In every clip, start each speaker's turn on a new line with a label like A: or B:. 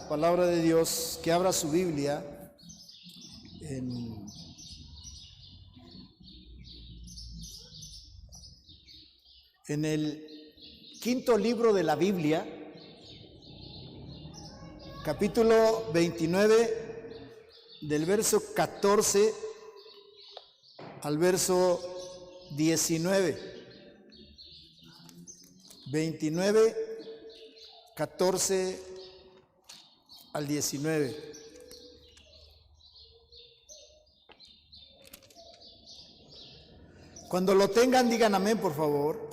A: la palabra de Dios, que abra su Biblia en el quinto libro de la Biblia, capítulo 29, del verso 14 al verso 19. 29, 14 al 19. Cuando lo tengan, digan amén, por favor.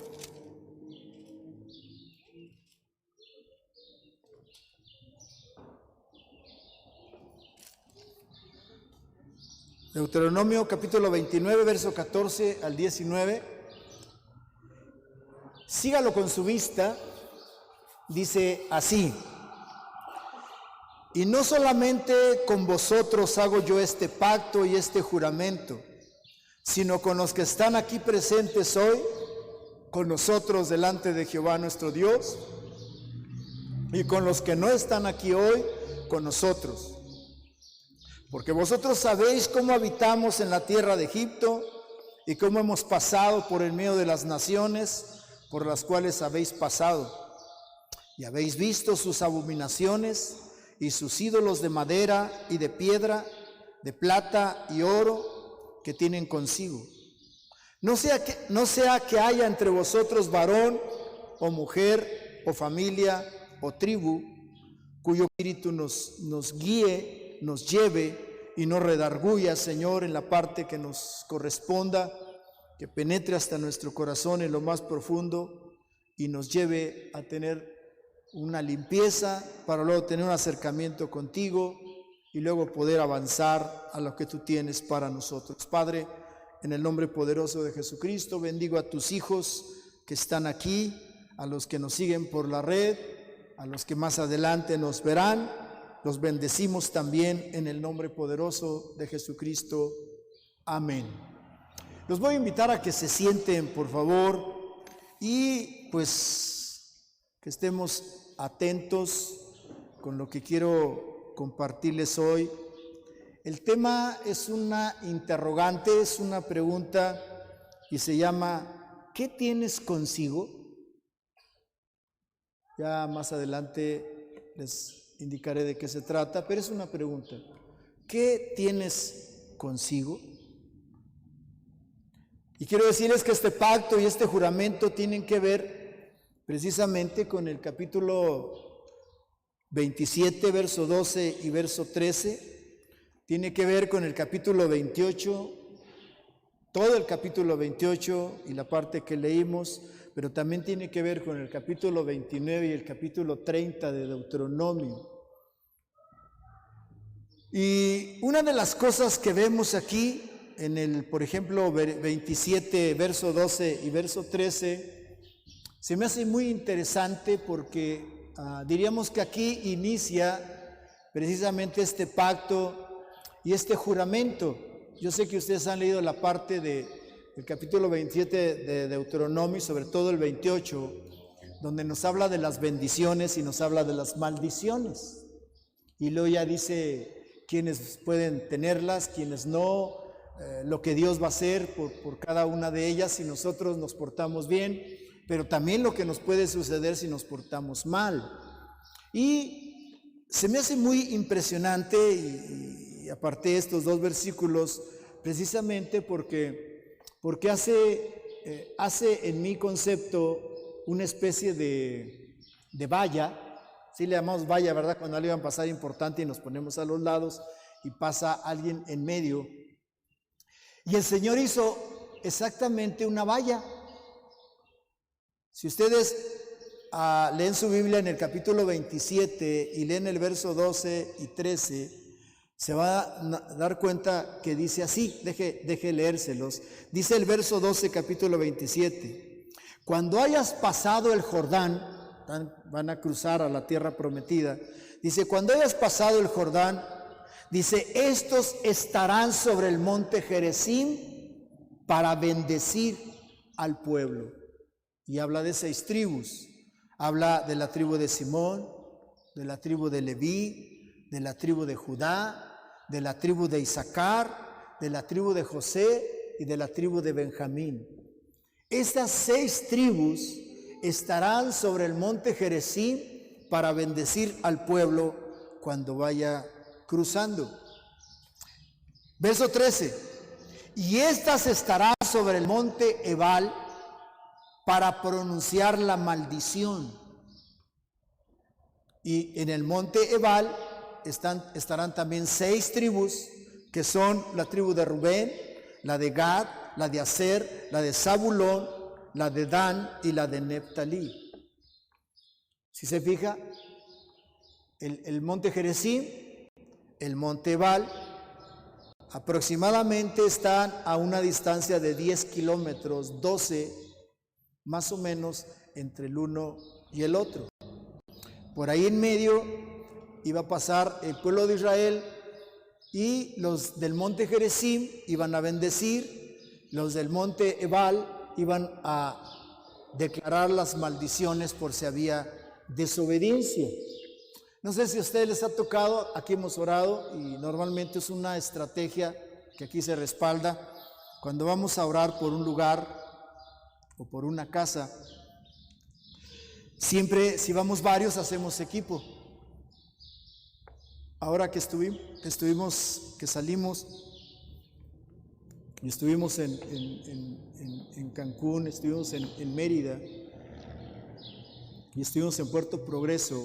A: Deuteronomio capítulo 29, verso 14 al 19. Sígalo con su vista. Dice así: y no solamente con vosotros hago yo este pacto y este juramento, sino con los que están aquí presentes hoy, con nosotros delante de Jehová nuestro Dios, y con los que no están aquí hoy, con nosotros. Porque vosotros sabéis cómo habitamos en la tierra de Egipto, y cómo hemos pasado por el medio de las naciones por las cuales habéis pasado, y habéis visto sus abominaciones y sus ídolos de madera y de piedra, de plata y oro que tienen consigo. No sea que haya entre vosotros varón o mujer o familia o tribu, cuyo espíritu nos guíe, nos lleve y nos redarguya, Señor, en la parte que nos corresponda, que penetre hasta nuestro corazón en lo más profundo y nos lleve a tener una limpieza para luego tener un acercamiento contigo y luego poder avanzar a lo que tú tienes para nosotros. Padre, en el nombre poderoso de Jesucristo, bendigo a tus hijos que están aquí, a los que nos siguen por la red, a los que más adelante nos verán. Los bendecimos también en el nombre poderoso de Jesucristo. Amén. Los voy a invitar a que se sienten, por favor, y pues que estemos atentos con lo que quiero compartirles hoy. El tema es una interrogante, es una pregunta y se llama: ¿qué tienes consigo? Ya más adelante les indicaré de qué se trata, pero es una pregunta. ¿Qué tienes consigo? Y quiero decirles que este pacto y este juramento tienen que ver precisamente con el capítulo 27, verso 12 y verso 13. Tiene que ver con el capítulo 28, todo el capítulo 28 y la parte que leímos, pero también tiene que ver con el capítulo 29 y el capítulo 30 de Deuteronomio. Y una de las cosas que vemos aquí en el, por ejemplo, 27, verso 12 y verso 13, se me hace muy interesante porque diríamos que aquí inicia precisamente este pacto y este juramento. Yo sé que ustedes han leído la parte del capítulo 27 de Deuteronomio, sobre todo el 28, donde nos habla de las bendiciones y nos habla de las maldiciones. Y luego ya dice quiénes pueden tenerlas, quiénes no, lo que Dios va a hacer por cada una de ellas si nosotros nos portamos bien, pero también lo que nos puede suceder si nos portamos mal. Y se me hace muy impresionante y aparté estos dos versículos precisamente porque hace en mi concepto una especie de valla. Sí le llamamos valla, ¿verdad? Cuando alguien va a pasar importante y nos ponemos a los lados y pasa alguien en medio. Y el Señor hizo exactamente una valla. Si ustedes leen su Biblia en el capítulo 27 y leen el verso 12 y 13, se va a dar cuenta que dice así, deje leérselos. Dice el verso 12, capítulo 27, cuando hayas pasado el Jordán, van a cruzar a la tierra prometida, dice, cuando hayas pasado el Jordán, dice, estos estarán sobre el monte Gerizim para bendecir al pueblo. Y habla de 6 tribus. Habla de la tribu de Simón, de la tribu de Leví, de la tribu de Judá, de la tribu de Isaacar, de la tribu de José y de la tribu de Benjamín. Estas 6 tribus estarán sobre el monte Gerizim para bendecir al pueblo cuando vaya cruzando. Verso 13. Y estas estarán sobre el monte Ebal para pronunciar la maldición. Y en el monte Ebal estarán también 6 tribus, que son la tribu de Rubén, la de Gad, la de Aser, la de Zabulón, la de Dan y la de Neftalí. Si se fija, el monte Gerizim, el monte Ebal, aproximadamente están a una distancia de 10 kilómetros, 12 más o menos entre el uno y el otro. Por ahí en medio iba a pasar el pueblo de Israel y los del monte Gerizim iban a bendecir, los del monte Ebal iban a declarar las maldiciones por si había desobediencia. No sé si a ustedes les ha tocado, aquí hemos orado y normalmente es una estrategia que aquí se respalda. Cuando vamos a orar por un lugar o por una casa, siempre si vamos varios hacemos equipo. Ahora que salimos y estuvimos en Cancún, estuvimos en Mérida y estuvimos en Puerto Progreso,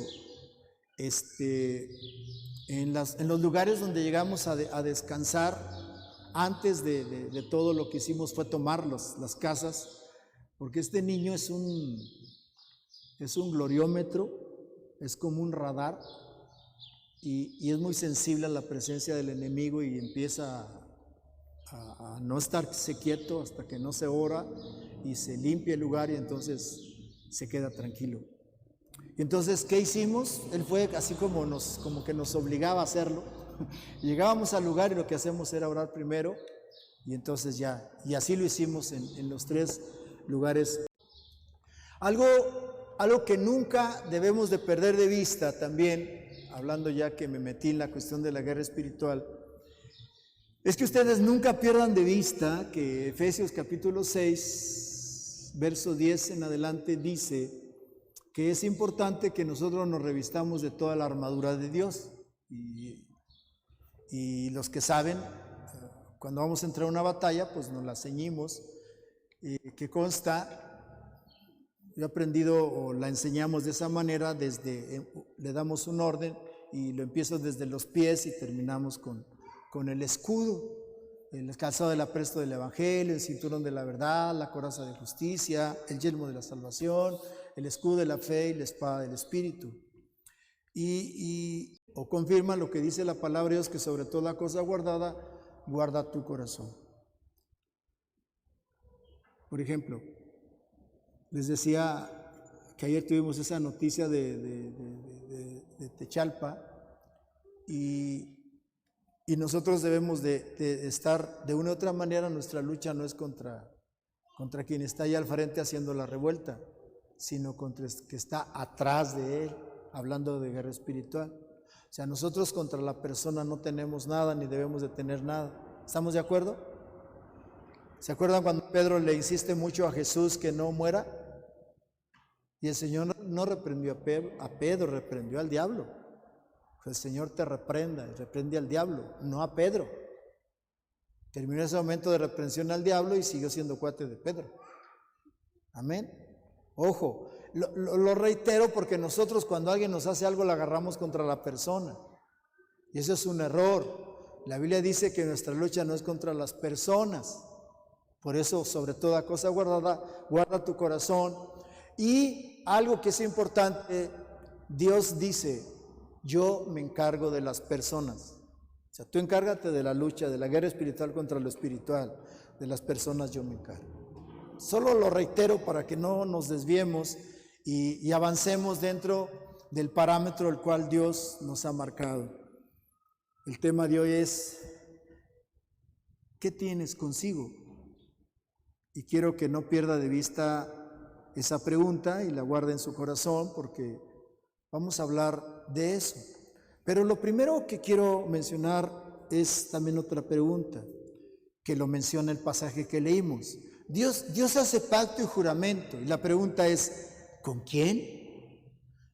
A: en los lugares donde llegamos a descansar, antes de todo lo que hicimos fue tomar las casas, porque este niño es un gloriómetro, es como un radar, y es muy sensible a la presencia del enemigo y empieza a no estarse quieto hasta que no se ora y se limpia el lugar y entonces se queda tranquilo. Y entonces, ¿qué hicimos? Él fue así como que nos obligaba a hacerlo. Llegábamos al lugar y lo que hacemos era orar primero y entonces ya, y así lo hicimos en los 3 lugares. Algo que nunca debemos de perder de vista también, hablando ya que me metí en la cuestión de la guerra espiritual, es que ustedes nunca pierdan de vista que Efesios capítulo 6, verso 10 en adelante dice que es importante que nosotros nos revistamos de toda la armadura de Dios. Y los que saben, cuando vamos a entrar a una batalla, pues nos la ceñimos, que consta, yo he aprendido o la enseñamos de esa manera, le damos un orden y lo empiezo desde los pies y terminamos con el escudo, el calzado del apresto del evangelio, el cinturón de la verdad, la coraza de justicia, el yelmo de la salvación, el escudo de la fe y la espada del Espíritu. O confirma lo que dice la palabra de Dios, que sobre toda cosa guardada, guarda tu corazón. Por ejemplo, les decía que ayer tuvimos esa noticia de Techalpa y nosotros debemos de estar de una u otra manera. Nuestra lucha no es contra quien está allá al frente haciendo la revuelta, sino contra el que está atrás de él, hablando de guerra espiritual. O sea, nosotros contra la persona no tenemos nada ni debemos de tener nada. ¿Estamos de acuerdo? ¿Se acuerdan cuando Pedro le insiste mucho a Jesús que no muera? Y el Señor no reprendió a Pedro, reprendió al diablo. El Señor te reprenda, reprende al diablo, no a Pedro. Terminó ese momento de reprensión al diablo y siguió siendo cuate de Pedro. Amén. Ojo, lo reitero porque nosotros cuando alguien nos hace algo lo agarramos contra la persona. Y eso es un error. La Biblia dice que nuestra lucha no es contra las personas. Por eso, sobre toda cosa guardada, guarda tu corazón. Y algo que es importante, Dios dice, yo me encargo de las personas. O sea, tú encárgate de la lucha, de la guerra espiritual contra lo espiritual. De las personas yo me encargo. Solo lo reitero para que no nos desviemos y avancemos dentro del parámetro el cual Dios nos ha marcado. El tema de hoy es, ¿qué tienes consigo? Y quiero que no pierda de vista esa pregunta y la guarde en su corazón, porque Vamos a hablar de eso. Pero lo primero que quiero mencionar es también otra pregunta, que lo menciona el pasaje que leímos. Dios hace pacto y juramento, y la pregunta es, ¿con quién?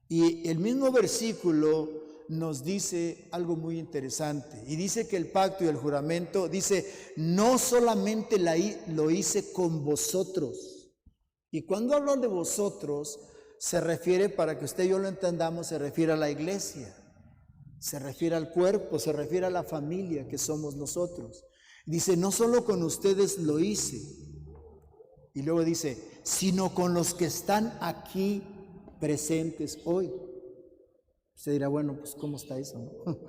A: Y el mismo versículo nos dice algo muy interesante, y dice que el pacto y el juramento, dice, no solamente lo hice con vosotros. Y cuando hablo de vosotros, se refiere, para que usted y yo lo entendamos, se refiere a la iglesia, se refiere al cuerpo, se refiere a la familia que somos nosotros. Dice, no solo con ustedes lo hice, y luego dice, sino con los que están aquí presentes hoy. Usted dirá, bueno, pues ¿cómo está eso, no?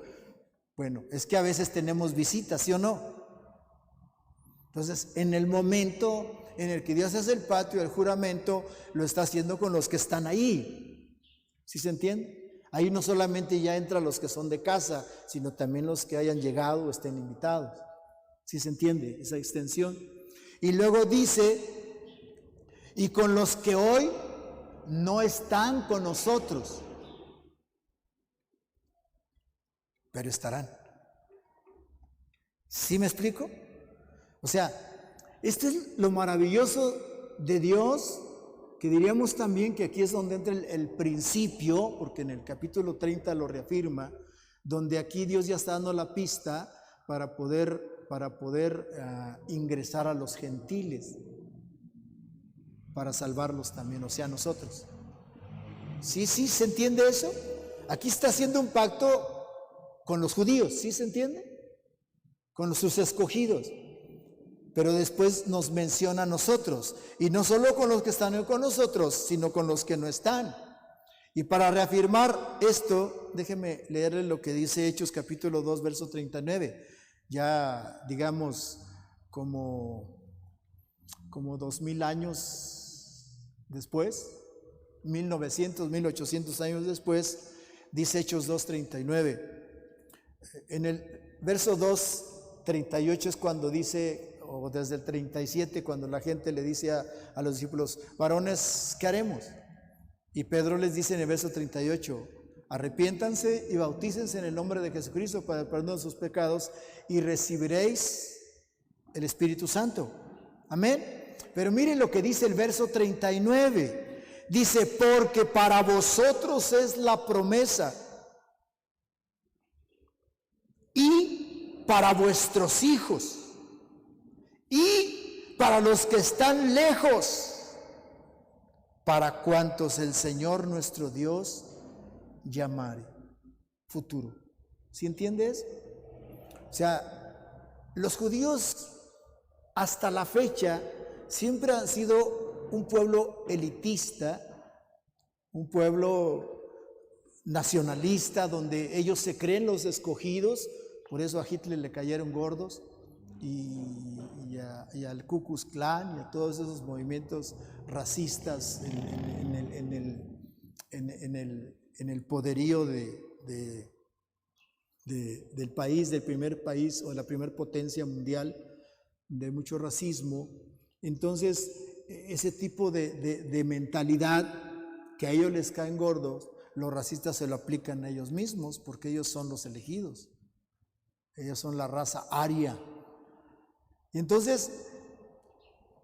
A: Bueno, es que a veces tenemos visitas, ¿sí o no? Entonces, en el momento en el que Dios hace el pacto y el juramento, lo está haciendo con los que están ahí. ¿Sí se entiende? Ahí no solamente ya entran los que son de casa, sino también los que hayan llegado o estén invitados. ¿Sí se entiende esa extensión? Y luego dice, y con los que hoy no están con nosotros, pero estarán. ¿Sí me explico? O sea, esto es lo maravilloso de Dios, que diríamos también que aquí es donde entra el principio, porque en el capítulo 30 lo reafirma, donde aquí Dios ya está dando la pista para poder ingresar a los gentiles, para salvarlos también, o sea, nosotros. ¿Sí se entiende eso? Aquí está haciendo un pacto con los judíos, ¿sí se entiende? Con sus escogidos. Pero después nos menciona a nosotros, y no solo con los que están con nosotros, sino con los que no están. Y para reafirmar esto, déjeme leerle lo que dice Hechos capítulo 2, verso 39. Ya digamos como 2000 años después, 1900, 1800 años después, dice Hechos 2:39. En el verso 2:38 es cuando dice, o desde el 37, cuando la gente le dice a los discípulos, varones, ¿qué haremos? Y Pedro les dice en el verso 38, arrepiéntanse y bautícense en el nombre de Jesucristo para el perdón de sus pecados y recibiréis el Espíritu Santo. Amén. Pero miren lo que dice el verso 39. Dice, porque para vosotros es la promesa y para vuestros hijos y para los que están lejos, para cuantos el Señor nuestro Dios llamare. Futuro. ¿Sí entiendes? O sea, los judíos hasta la fecha siempre han sido un pueblo elitista, un pueblo nacionalista, donde ellos se creen los escogidos. Por eso a Hitler le cayeron gordos, y al Ku Klux Klan y a todos esos movimientos racistas en el poderío del país, del primer país o de la primer potencia mundial, de mucho racismo. Entonces, ese tipo de mentalidad que a ellos les caen gordos, los racistas se lo aplican a ellos mismos, porque ellos son los elegidos. Ellos son la raza aria. Y entonces,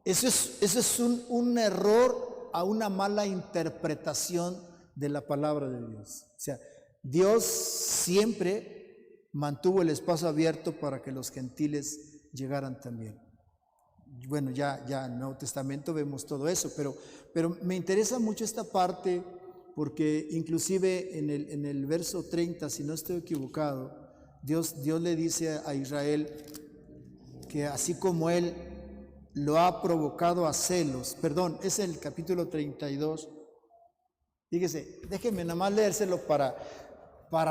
A: eso es un error, a una mala interpretación de la palabra de Dios. O sea, Dios siempre mantuvo el espacio abierto para que los gentiles llegaran también. Bueno, ya en el Nuevo Testamento vemos todo eso, pero me interesa mucho esta parte, porque inclusive en el verso 30, si no estoy equivocado, Dios le dice a Israel que así como Él lo ha provocado a celos, perdón, es el capítulo 32, fíjese, déjenme nada más leérselo para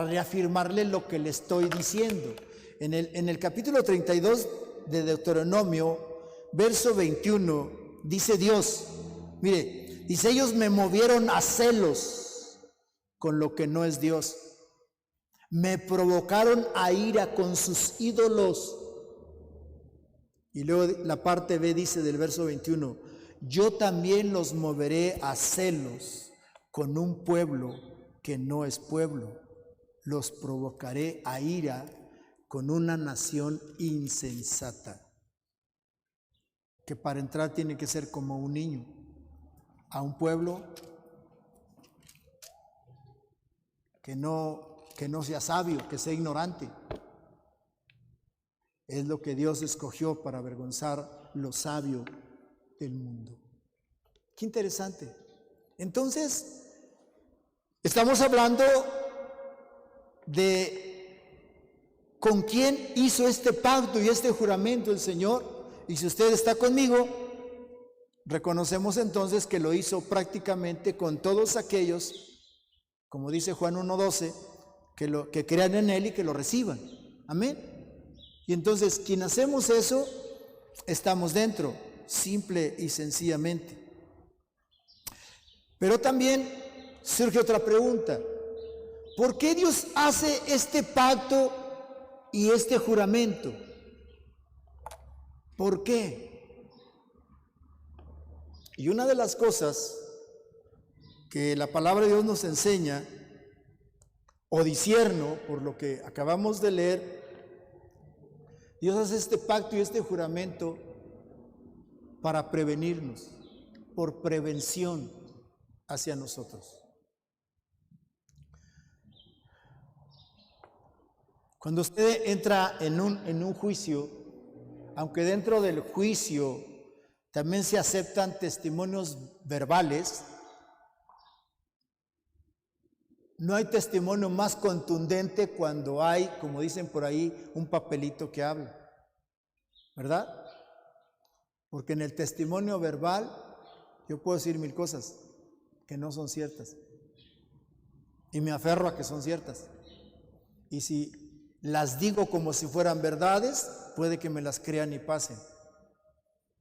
A: reafirmarle lo que le estoy diciendo. En el capítulo 32 de Deuteronomio, verso 21, dice Dios, mire, dice, ellos me movieron a celos con lo que no es Dios. Me provocaron a ira con sus ídolos. Y luego la parte B dice del verso 21, yo también los moveré a celos con un pueblo que no es pueblo. Los provocaré a ira con una nación insensata, que para entrar tiene que ser como un niño, a un pueblo que no sea sabio, que sea ignorante. Es lo que Dios escogió para avergonzar lo sabio del mundo. Qué interesante. Entonces, estamos hablando de con quién hizo este pacto y este juramento el Señor. Y si usted está conmigo, reconocemos entonces que lo hizo prácticamente con todos aquellos, como dice Juan 1:12, que crean en Él y que lo reciban. Amén. Y entonces, quien hacemos eso, estamos dentro, simple y sencillamente. Pero también surge otra pregunta. ¿Por qué Dios hace este pacto y este juramento? ¿Por qué? Y una de las cosas que la palabra de Dios nos enseña, o discierno, por lo que acabamos de leer, Dios hace este pacto y este juramento para prevenirnos, por prevención hacia nosotros. Cuando usted entra en un juicio, aunque dentro del juicio también se aceptan testimonios verbales, no hay testimonio más contundente cuando hay, como dicen por ahí, un papelito que habla, ¿verdad? Porque en el testimonio verbal yo puedo decir 1000 cosas que no son ciertas y me aferro a que son ciertas. Y si las digo como si fueran verdades, puede que me las crean y pasen.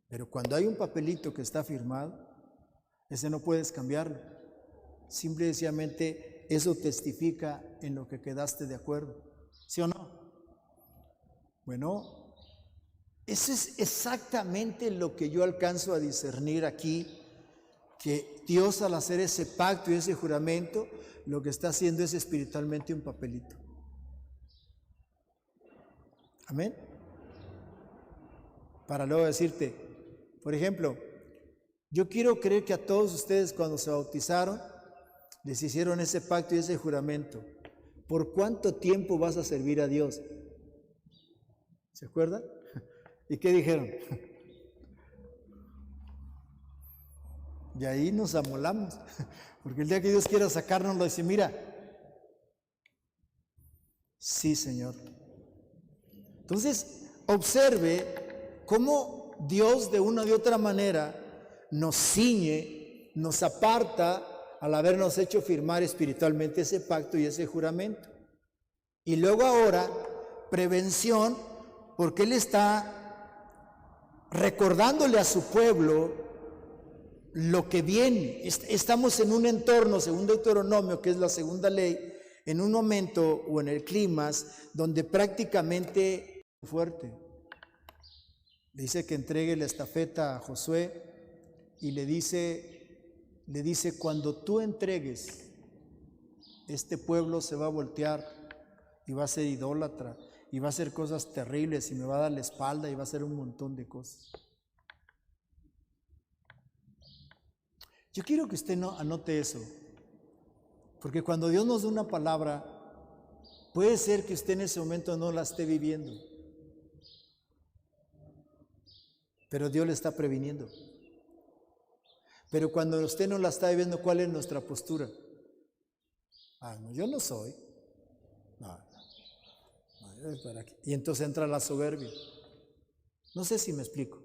A: Pero cuando hay un papelito que está firmado, ese no puedes cambiarlo. Simple y sencillamente eso testifica en lo que quedaste de acuerdo. ¿Sí o no? Bueno, eso es exactamente lo que yo alcanzo a discernir aquí, que Dios al hacer ese pacto y ese juramento, lo que está haciendo es espiritualmente un papelito. Amén. Para luego decirte, por ejemplo, yo quiero creer que a todos ustedes cuando se bautizaron, les hicieron ese pacto y ese juramento. ¿Por cuánto tiempo vas a servir a Dios? ¿Se acuerdan? ¿Y qué dijeron? Y ahí nos amolamos, porque el día que Dios quiera sacarnos lo dice, mira, sí, Señor. Entonces, observe cómo Dios de una u otra manera nos ciñe, nos aparta al habernos hecho firmar espiritualmente ese pacto y ese juramento. Y luego ahora, prevención, porque Él está recordándole a su pueblo lo que viene. Estamos en un entorno, según Deuteronomio, que es la segunda ley, en un momento o en el clímax donde prácticamente fuerte. Dice que entregue la estafeta a Josué y le dice, cuando tú entregues, este pueblo se va a voltear y va a ser idólatra y va a hacer cosas terribles y me va a dar la espalda y va a hacer un montón de cosas. Yo quiero que usted anote eso, porque cuando Dios nos da una palabra, puede ser que usted en ese momento no la esté viviendo, pero Dios le está previniendo. Pero cuando usted no la está viviendo, ¿cuál es nuestra postura? No, yo no soy. No, ¿para qué? Y entonces entra la soberbia. No sé si me explico.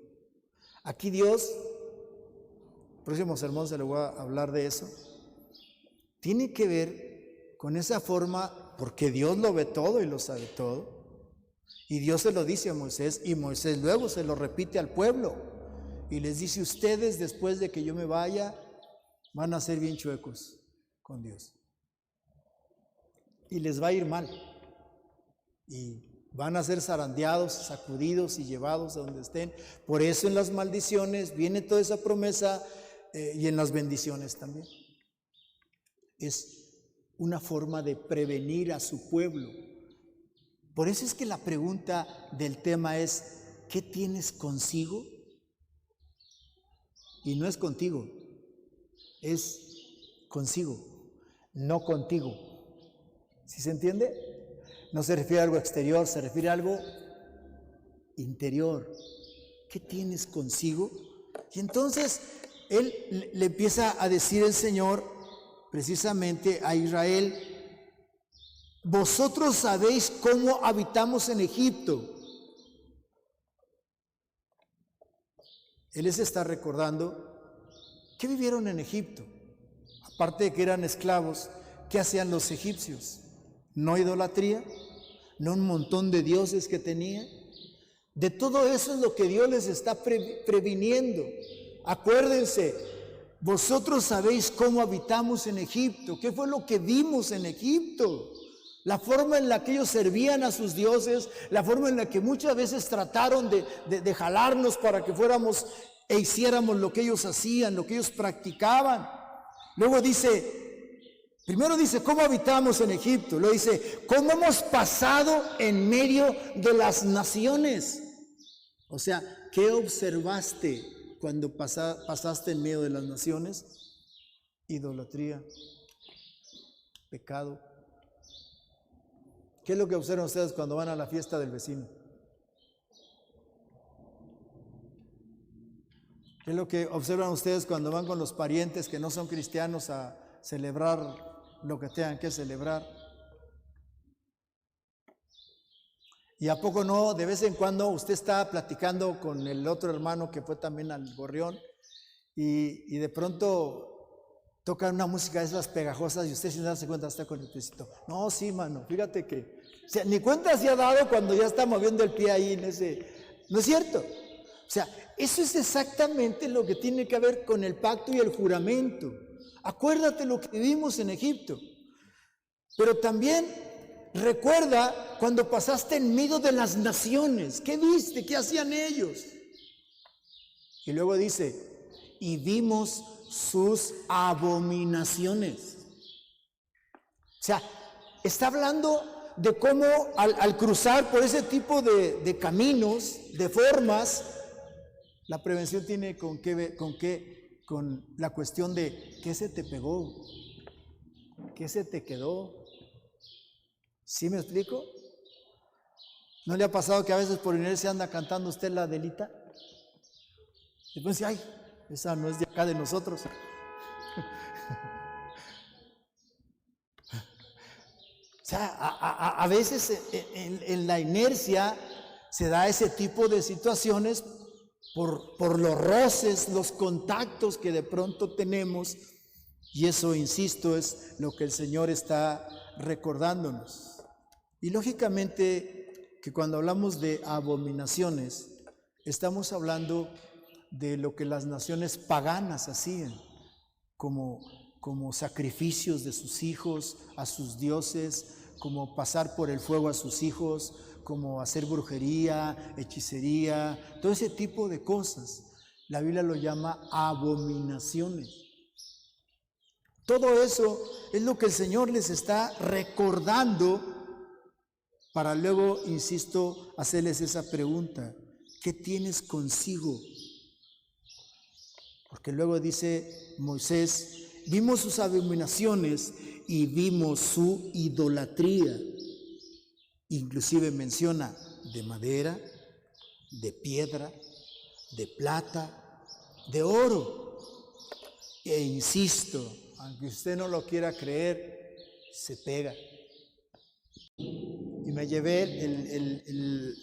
A: Aquí Dios, próximo sermón se le voy a hablar de eso, tiene que ver con esa forma, porque Dios lo ve todo y lo sabe todo. Y Dios se lo dice a Moisés y Moisés luego se lo repite al pueblo. Y les dice, ustedes después de que yo me vaya, van a ser bien chuecos con Dios. Y les va a ir mal. Y van a ser zarandeados, sacudidos y llevados a donde estén. Por eso en las maldiciones viene toda esa promesa y en las bendiciones también. Es una forma de prevenir a su pueblo. Por eso es que la pregunta del tema es, ¿qué tienes consigo? Y no es contigo, es consigo, no contigo. ¿Sí se entiende? No se refiere a algo exterior, se refiere a algo interior. ¿Qué tienes consigo? Y entonces él le empieza a decir el Señor precisamente a Israel, vosotros sabéis cómo habitamos en Egipto. Él les está recordando que vivieron en Egipto. Aparte de que eran esclavos, ¿qué hacían los egipcios? No idolatría, no un montón de dioses que tenían. De todo eso es lo que Dios les está previniendo. Acuérdense, vosotros sabéis cómo habitamos en Egipto. ¿Qué fue lo que vimos en Egipto? La forma en la que ellos servían a sus dioses, la forma en la que muchas veces trataron de jalarnos para que fuéramos e hiciéramos lo que ellos hacían, lo que ellos practicaban. Luego dice, primero dice, ¿cómo habitamos en Egipto? Luego dice, ¿cómo hemos pasado en medio de las naciones? O sea, ¿qué observaste cuando pasaste en medio de las naciones? Idolatría, pecado. ¿Qué es lo que observan ustedes cuando van a la fiesta del vecino? ¿Qué es lo que observan ustedes cuando van con los parientes que no son cristianos a celebrar lo que tengan que celebrar? ¿Y a poco no, de vez en cuando usted está platicando con el otro hermano que fue también al Gorrión y de pronto tocan una música de esas pegajosas y usted sin darse cuenta está con el piecito? No, sí, mano, fíjate que, o sea, ni cuenta se ha dado cuando ya está moviendo el pie ahí en ese, ¿no es cierto? O sea, eso es exactamente lo que tiene que ver con el pacto y el juramento. Acuérdate lo que vivimos en Egipto, pero también recuerda cuando pasaste en medio de las naciones. ¿Qué viste? ¿Qué hacían ellos? Y luego dice, y vimos sus abominaciones. O sea, está hablando de cómo al cruzar por ese tipo de caminos, de formas, la prevención tiene con la cuestión de ¿qué se te pegó? ¿Qué se te quedó? ¿Sí me explico? ¿No le ha pasado que a veces por inercia anda cantando usted la Adelita? Y después dice, ay, esa no es de acá de nosotros. O sea, a veces en la inercia se da ese tipo de situaciones por los roces, los contactos que de pronto tenemos, y eso, insisto, es lo que el Señor está recordándonos. Y lógicamente que cuando hablamos de abominaciones, estamos hablando de lo que las naciones paganas hacían, como sacrificios de sus hijos a sus dioses, como pasar por el fuego a sus hijos, como hacer brujería, hechicería, todo ese tipo de cosas. La Biblia lo llama abominaciones. Todo eso es lo que el Señor les está recordando para luego, insisto, hacerles esa pregunta: ¿qué tienes consigo? Porque luego dice Moisés, vimos sus abominaciones y vimos su idolatría. Inclusive menciona de madera, de piedra, de plata, de oro. E insisto, aunque usted no lo quiera creer, se pega. Y me llevé el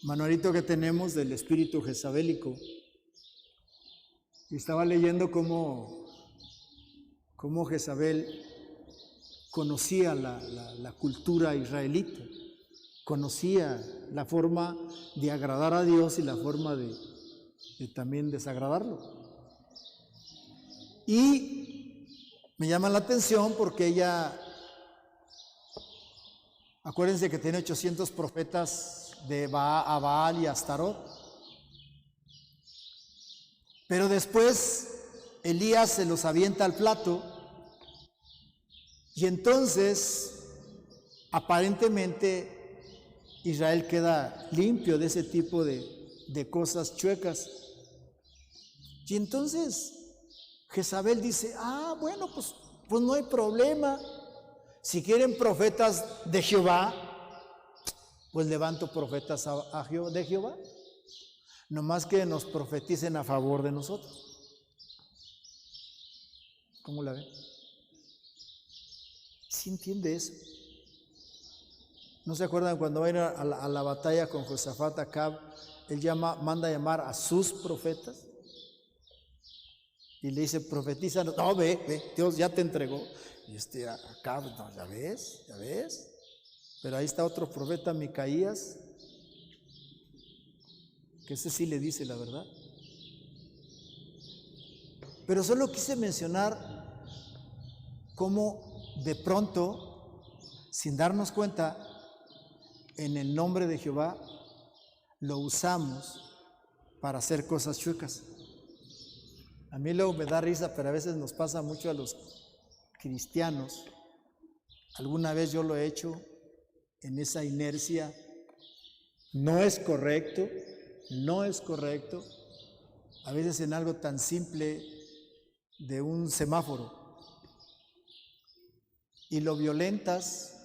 A: manualito que tenemos del espíritu jezabélico. Y estaba leyendo cómo Jezabel conocía la cultura israelita, conocía la forma de agradar a Dios y la forma de también desagradarlo. Y me llama la atención porque ella, acuérdense que tiene 800 profetas de a Baal y a Astarot. Pero después Elías se los avienta al plato Y entonces, aparentemente, Israel queda limpio de ese tipo de cosas chuecas. Y entonces Jezabel dice, bueno, pues no hay problema. Si quieren profetas de Jehová, pues levanto profetas de Jehová. Nomás que nos profeticen a favor de nosotros. ¿Cómo la ven? ¿Sí entiende eso? ¿No se acuerdan cuando va a ir a la batalla con Josafat Acab? Él manda a llamar a sus profetas y le dice, profetiza. No, ve, Dios ya te entregó. Y Acab, no, ya ves. Pero ahí está otro profeta, Micaías, que ese sí le dice la verdad. Pero solo quise mencionar cómo de pronto, sin darnos cuenta, en el nombre de Jehová lo usamos para hacer cosas chuecas. A mí luego me da risa, pero a veces nos pasa mucho a los cristianos. Alguna vez yo lo he hecho en esa inercia. No es correcto. A veces en algo tan simple de un semáforo. Y lo violentas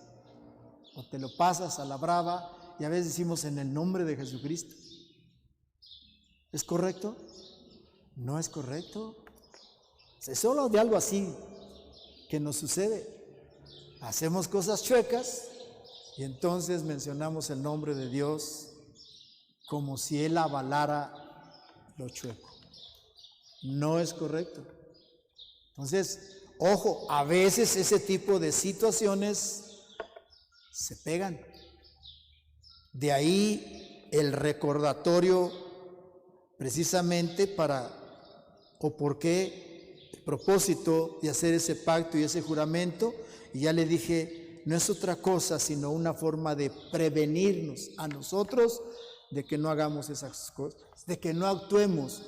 A: o te lo pasas a la brava y a veces decimos en el nombre de Jesucristo. ¿Es correcto? No es correcto. Es solo de algo así que nos sucede. Hacemos cosas chuecas y entonces mencionamos el nombre de Dios como si Él avalara lo chueco. No es correcto. Entonces, ojo, a veces ese tipo de situaciones se pegan. De ahí el recordatorio precisamente por qué el propósito de hacer ese pacto y ese juramento. Y ya le dije, no es otra cosa sino una forma de prevenirnos a nosotros de que no hagamos esas cosas, de que no actuemos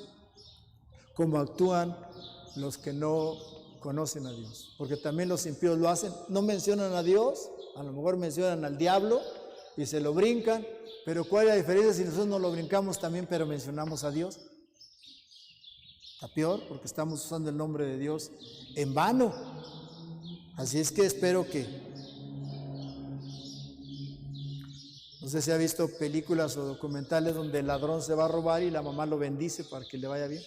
A: como actúan los que no conocen a Dios, porque también los impíos lo hacen, no mencionan a Dios, a lo mejor mencionan al diablo y se lo brincan, pero ¿cuál es la diferencia si nosotros no lo brincamos también pero mencionamos a Dios? Está peor porque estamos usando el nombre de Dios en vano. Así es que espero que, no sé si ha visto películas o documentales donde el ladrón se va a robar y la mamá lo bendice para que le vaya bien.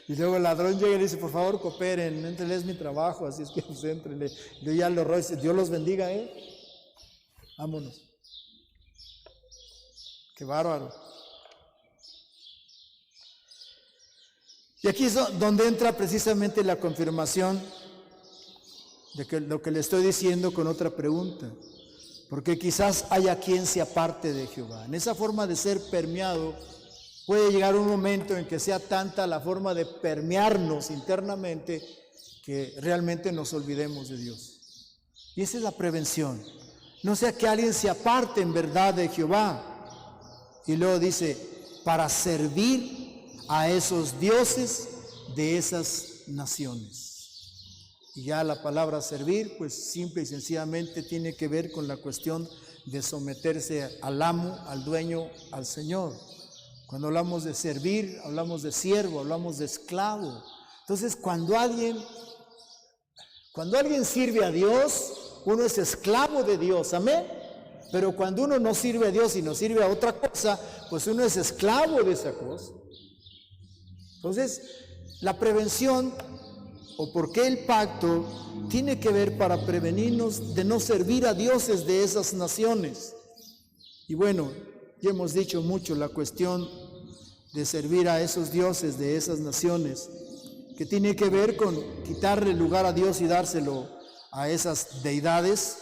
A: Y luego el ladrón llega y le dice, por favor cooperen, éntrenle, es mi trabajo, así es que pues éntrenle. Y luego ya lo roba y dice, Dios los bendiga, vámonos. Qué bárbaro. Y aquí es donde entra precisamente la confirmación de que lo que le estoy diciendo con otra pregunta. Porque quizás haya quien se aparte de Jehová. En esa forma de ser permeado, puede llegar un momento en que sea tanta la forma de permearnos internamente que realmente nos olvidemos de Dios. Y esa es la prevención. No sea que alguien se aparte en verdad de Jehová. Y luego dice, para servir a esos dioses de esas naciones. Y ya la palabra servir, pues simple y sencillamente tiene que ver con la cuestión de someterse al amo, al dueño, al Señor. Cuando hablamos de servir, hablamos de siervo, hablamos de esclavo. Entonces, cuando alguien sirve a Dios, uno es esclavo de Dios, amén. Pero cuando uno no sirve a Dios y no sirve a otra cosa, pues uno es esclavo de esa cosa. Entonces, la prevención, o por qué el pacto, tiene que ver para prevenirnos de no servir a dioses de esas naciones. Y bueno, ya hemos dicho mucho la cuestión de servir a esos dioses de esas naciones, que tiene que ver con quitarle lugar a Dios y dárselo a esas deidades,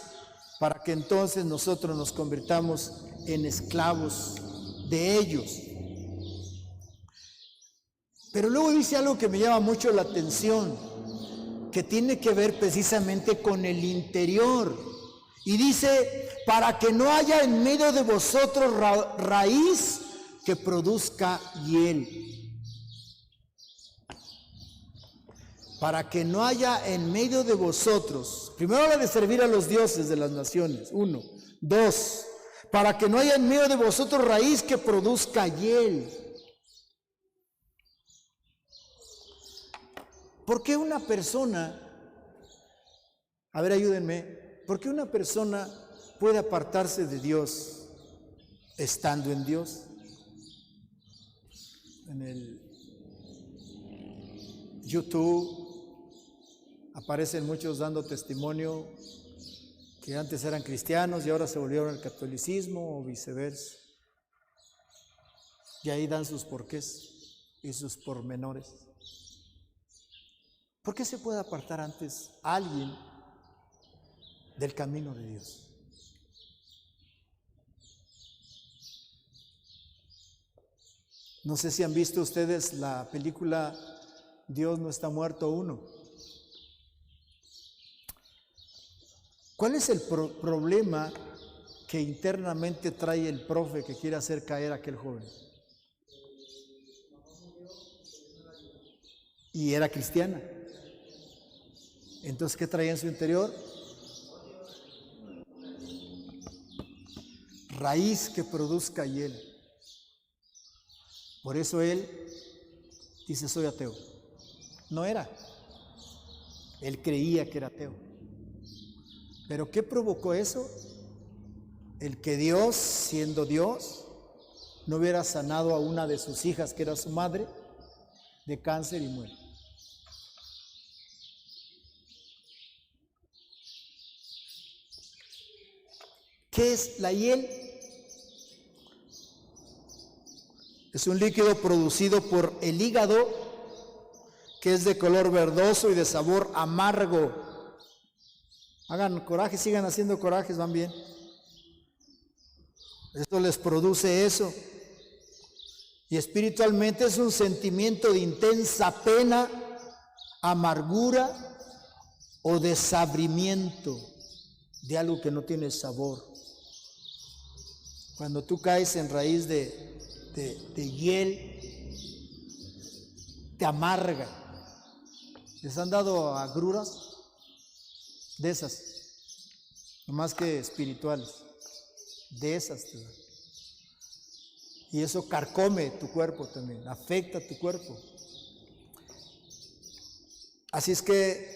A: para que entonces nosotros nos convirtamos en esclavos de ellos. Pero luego dice algo que me llama mucho la atención, que tiene que ver precisamente con el interior. Y dice, para que no haya en medio de vosotros raíz que produzca hiel. para que no haya en medio de vosotros, primero habla de servir a los dioses de las naciones, 1, 2, para que no haya en medio de vosotros raíz que produzca hiel. ¿Por qué una persona, a ver, ayúdenme, por qué una persona puede apartarse de Dios estando en Dios? En el YouTube aparecen muchos dando testimonio que antes eran cristianos y ahora se volvieron al catolicismo o viceversa. Y ahí dan sus porqués y sus pormenores. ¿Por qué se puede apartar antes a alguien del camino de Dios? No sé si han visto ustedes la película Dios no está muerto 1. ¿Cuál es el problema que internamente trae el profe que quiere hacer caer a aquel joven? Y era cristiana. Entonces, ¿qué traía en su interior? Raíz que produzca hiel. Por eso él dice, soy ateo. No era. Él creía que era ateo. ¿Pero qué provocó eso? El que Dios, siendo Dios, no hubiera sanado a una de sus hijas, que era su madre, de cáncer y muere. ¿Qué es la hiel? Es un líquido producido por el hígado que es de color verdoso y de sabor amargo. Hagan coraje, sigan haciendo corajes, van bien. Esto les produce eso. Y espiritualmente es un sentimiento de intensa pena, amargura o desabrimiento de algo que no tiene sabor. Cuando tú caes en raíz de hiel, te amarga. ¿Les han dado agruras? De esas, no más que espirituales, de esas te dan. Y eso carcome tu cuerpo también, afecta tu cuerpo. Así es que,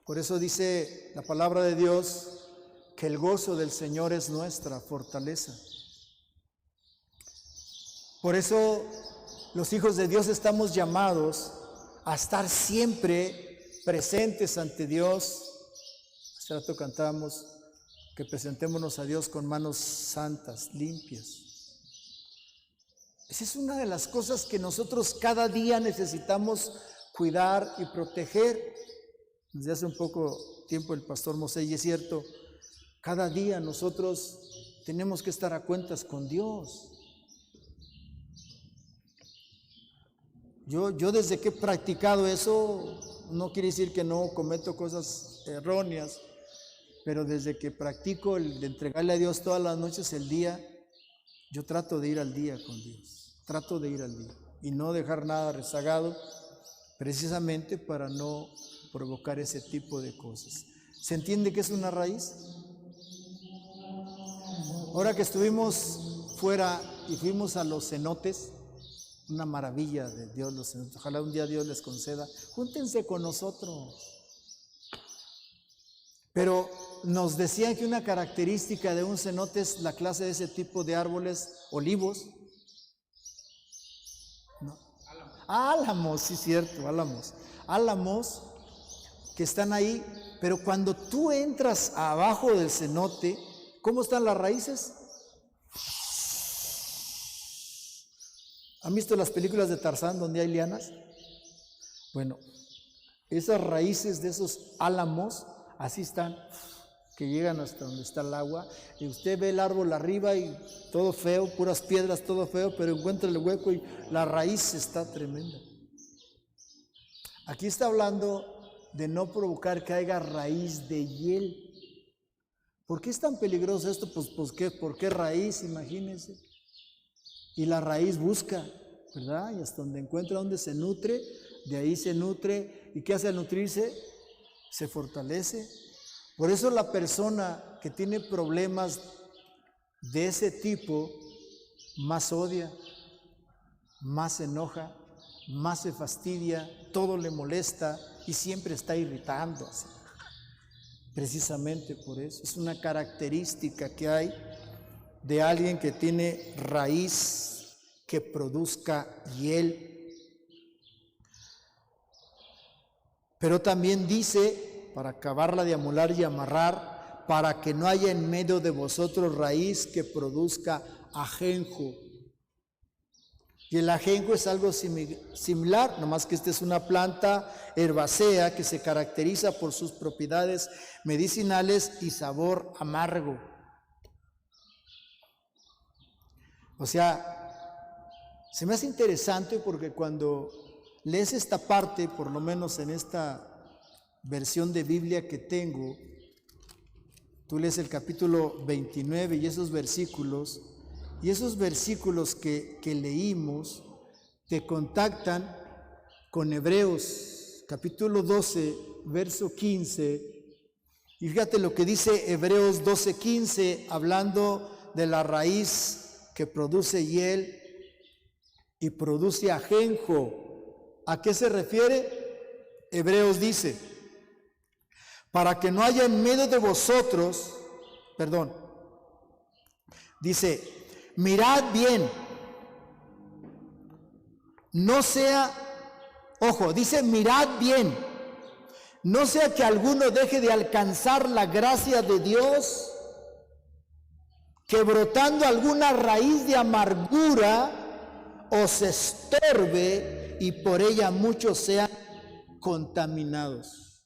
A: por eso dice la palabra de Dios, que el gozo del Señor es nuestra fortaleza. Por eso los hijos de Dios estamos llamados a estar siempre presentes ante Dios. Hace rato cantamos que presentémonos a Dios con manos santas, limpias. Esa es una de las cosas que nosotros cada día necesitamos cuidar y proteger. Desde hace un poco tiempo el pastor Mosé, y es cierto, cada día nosotros tenemos que estar a cuentas con Dios. Yo desde que he practicado eso, no quiere decir que no cometo cosas erróneas, pero desde que practico el de entregarle a Dios todas las noches el día, yo trato de ir al día con Dios, trato de ir al día y no dejar nada rezagado, precisamente para no provocar ese tipo de cosas. ¿Se entiende que es una raíz? Ahora que estuvimos fuera y fuimos a los cenotes, una maravilla de Dios los cenotes, ojalá un día Dios les conceda, júntense con nosotros. Pero nos decían que una característica de un cenote es la clase de ese tipo de árboles, olivos. ¿No? Álamos, sí, cierto, álamos. Álamos que están ahí, pero cuando tú entras abajo del cenote, ¿cómo están las raíces? ¿Han visto las películas de Tarzán donde hay lianas? Bueno, esas raíces de esos álamos, así están, que llegan hasta donde está el agua, y usted ve el árbol arriba y todo feo, puras piedras, todo feo, pero encuentra el hueco y la raíz está tremenda. Aquí está hablando de no provocar que haya raíz de hiel. ¿Por qué es tan peligroso esto? Pues ¿por qué raíz? Imagínense. Y la raíz busca, ¿verdad? Y hasta donde encuentra donde se nutre, de ahí se nutre. ¿Y qué hace al nutrirse? Se fortalece. Por eso la persona que tiene problemas de ese tipo más odia, más se enoja, más se fastidia, todo le molesta y siempre está irritándose. Precisamente por eso. Es una característica que hay de alguien que tiene raíz que produzca hiel. Pero también dice, para acabarla de amolar y amarrar, para que no haya en medio de vosotros raíz que produzca ajenjo. Y el ajenjo es algo similar, nomás que esta es una planta herbácea que se caracteriza por sus propiedades medicinales y sabor amargo. O sea, se me hace interesante porque cuando lees esta parte, por lo menos en esta versión de Biblia que tengo, tú lees el capítulo 29 y esos versículos que leímos te contactan con Hebreos, capítulo 12, verso 15. Y fíjate lo que dice Hebreos 12:15, hablando de la raíz que produce hiel y produce ajenjo. ¿A qué se refiere? Hebreos dice, para que no haya en medio de vosotros, dice, mirad bien, no sea, ojo, dice mirad bien, no sea que alguno deje de alcanzar la gracia de Dios, que brotando alguna raíz de amargura os estorbe y por ella muchos sean contaminados.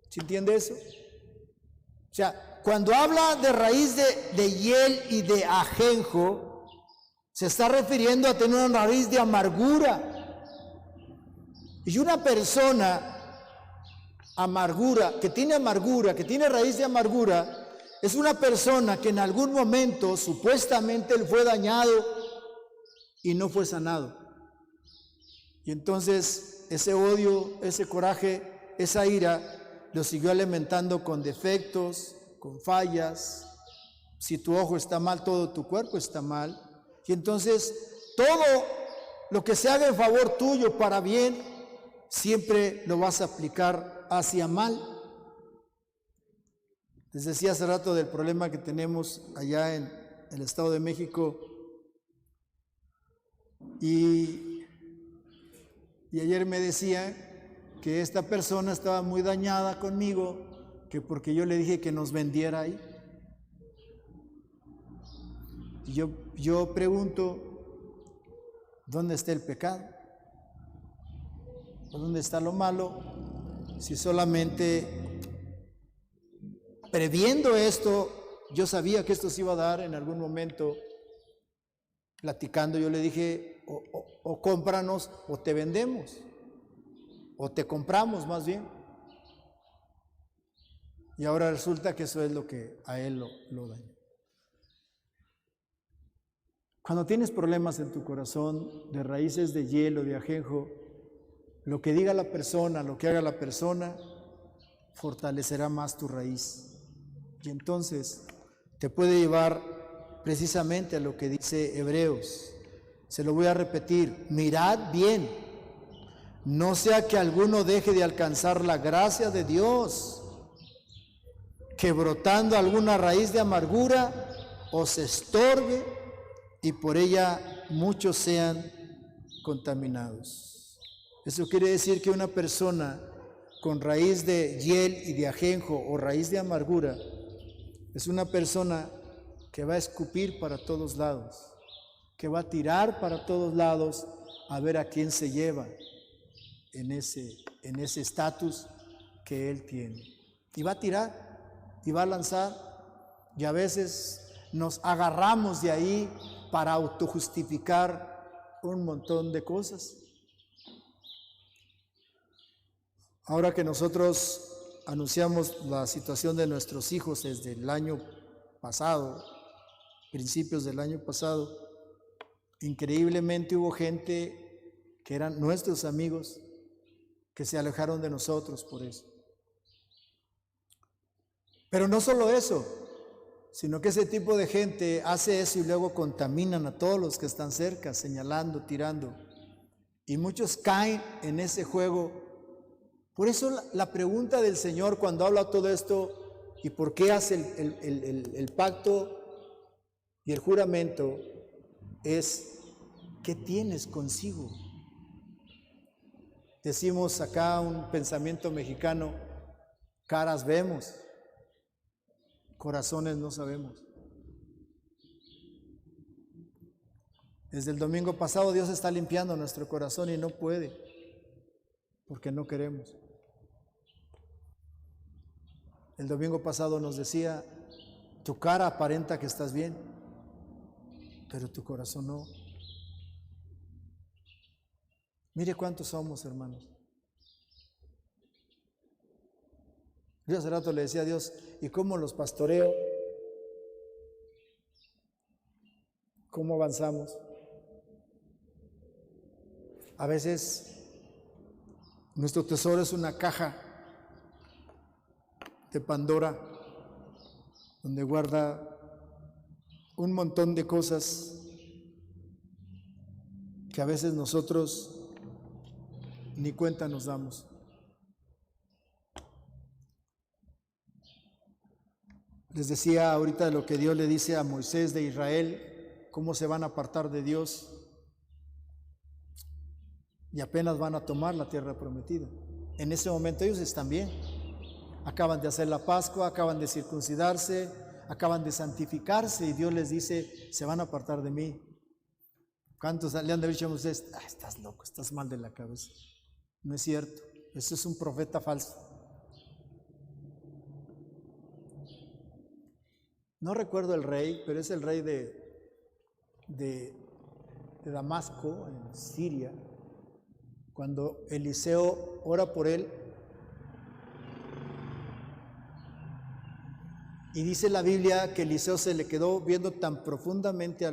A: ¿Se entiende eso? O sea, cuando habla de raíz de hiel y de ajenjo, se está refiriendo a tener una raíz de amargura. Y una persona que tiene raíz de amargura, es una persona que en algún momento supuestamente él fue dañado y no fue sanado. Y entonces ese odio, ese coraje, esa ira lo siguió alimentando con defectos, con fallas. Si tu ojo está mal, todo tu cuerpo está mal. Y entonces todo lo que se haga en favor tuyo para bien, siempre lo vas a aplicar hacia mal. Les decía hace rato del problema que tenemos allá en el Estado de México y ayer me decía que esta persona estaba muy dañada conmigo, que porque yo le dije que nos vendiera ahí. Y yo pregunto, ¿dónde está el pecado? ¿Dónde está lo malo? Si solamente previendo esto, yo sabía que esto se iba a dar en algún momento. Platicando, yo le dije, o cómpranos o te vendemos, o te compramos más bien. Y ahora resulta que eso es lo que a él lo daña. Cuando tienes problemas en tu corazón de raíces de hielo, de ajenjo, lo que diga la persona, lo que haga la persona, fortalecerá más tu raíz. Y entonces te puede llevar precisamente a lo que dice Hebreos. Se lo voy a repetir, mirad bien, no sea que alguno deje de alcanzar la gracia de Dios, que brotando alguna raíz de amargura os estorbe y por ella muchos sean contaminados. Eso quiere decir que una persona con raíz de hiel y de ajenjo o raíz de amargura es una persona que va a escupir para todos lados, que va a tirar para todos lados a ver a quién se lleva en ese estatus que él tiene. Y va a tirar y va a lanzar, y a veces nos agarramos de ahí para autojustificar un montón de cosas. Ahora que nosotros anunciamos la situación de nuestros hijos desde el año pasado, principios del año pasado, increíblemente hubo gente que eran nuestros amigos, que se alejaron de nosotros por eso. Pero no solo eso, sino que ese tipo de gente hace eso y luego contaminan a todos los que están cerca, señalando, tirando. Y muchos caen en ese juego. Por eso la pregunta del Señor cuando habla todo esto y por qué hace el pacto y el juramento es: ¿qué tienes consigo? Decimos acá un pensamiento mexicano: caras vemos, corazones no sabemos. Desde el domingo pasado Dios está limpiando nuestro corazón y no puede, porque no queremos. El domingo pasado nos decía: tu cara aparenta que estás bien, pero tu corazón no. Mire cuántos somos, hermanos. Yo hace rato le decía a Dios: ¿y cómo los pastoreo? ¿Cómo avanzamos? A veces nuestro tesoro es una caja de Pandora donde guarda un montón de cosas que a veces nosotros ni cuenta nos damos. Les decía ahorita lo que Dios le dice a Moisés de Israel, cómo se van a apartar de Dios y apenas van a tomar la tierra prometida. En ese momento ellos están bien. Acaban de hacer la Pascua, acaban de circuncidarse, acaban de santificarse y Dios les dice: se van a apartar de mí. ¿Cuántos le han dicho a ustedes: estás loco, estás mal de la cabeza? No es cierto, eso es un profeta falso. No recuerdo el rey, pero es el rey de Damasco, en Siria. Cuando Eliseo ora por él, y dice la Biblia que Eliseo se le quedó viendo tan profundamente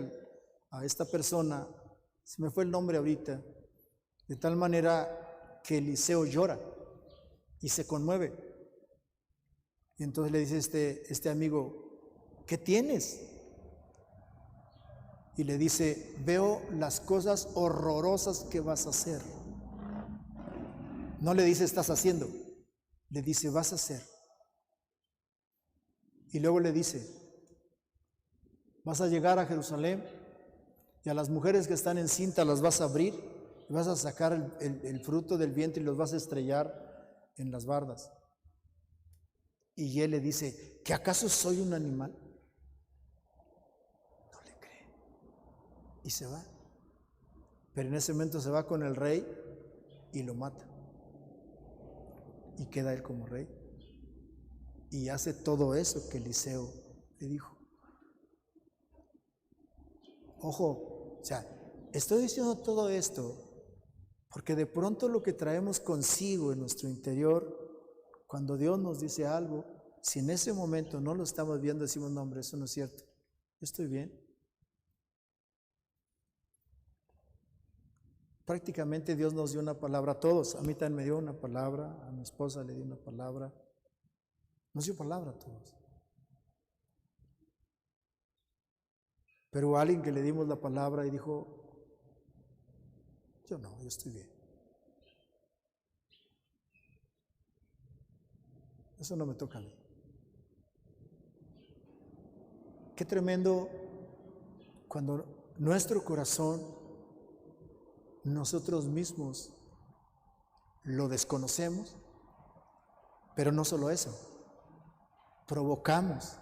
A: a esta persona, se me fue el nombre ahorita, de tal manera que Eliseo llora y se conmueve. Y entonces le dice este amigo: ¿qué tienes? Y le dice: veo las cosas horrorosas que vas a hacer. No le dice estás haciendo, le dice vas a hacer. Y luego le dice: vas a llegar a Jerusalén y a las mujeres que están encintas las vas a abrir y vas a sacar el fruto del vientre y los vas a estrellar en las bardas. Y él le dice: ¿que acaso soy un animal? No le cree. Y se va. Pero en ese momento se va con el rey y lo mata. Y queda él como rey. Y hace todo eso que Eliseo le dijo. Ojo, o sea, estoy diciendo todo esto porque de pronto lo que traemos consigo en nuestro interior, cuando Dios nos dice algo, si en ese momento no lo estamos viendo, decimos: no, hombre, eso no es cierto, estoy bien. Prácticamente Dios nos dio una palabra a todos. A mí también me dio una palabra, a mi esposa le dio una palabra. Nos dio palabra a todos. Pero a alguien que le dimos la palabra y dijo: yo no, yo estoy bien. Eso no me toca a mí. Qué tremendo cuando nuestro corazón, nosotros mismos lo desconocemos, pero no solo eso, provocamos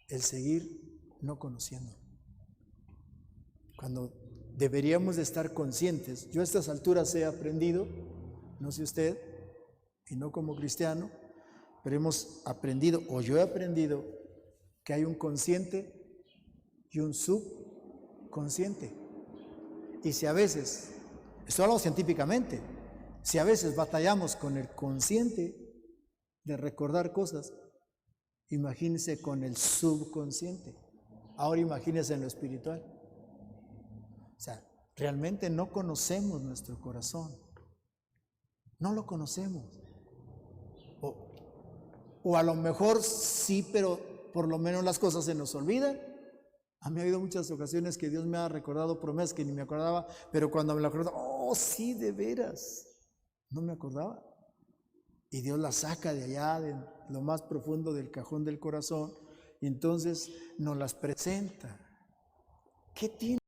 A: el seguir no conociendo. Cuando deberíamos de estar conscientes. Yo a estas alturas he aprendido, no sé usted, y no como cristiano, pero hemos aprendido, o yo he aprendido, que hay un consciente y un subconsciente. Y si a veces, esto hablo científicamente, si a veces batallamos con el consciente de recordar cosas, imagínense con el subconsciente. Ahora imagínense en lo espiritual. O sea, realmente no conocemos nuestro corazón. No lo conocemos. O a lo mejor sí, pero por lo menos las cosas se nos olvidan. A mí ha habido muchas ocasiones que Dios me ha recordado promesas que ni me acordaba, pero cuando me la acordaba, oh sí, de veras, no me acordaba. Y Dios la saca de allá, de lo más profundo del cajón del corazón, y entonces nos las presenta. ¿Qué tiene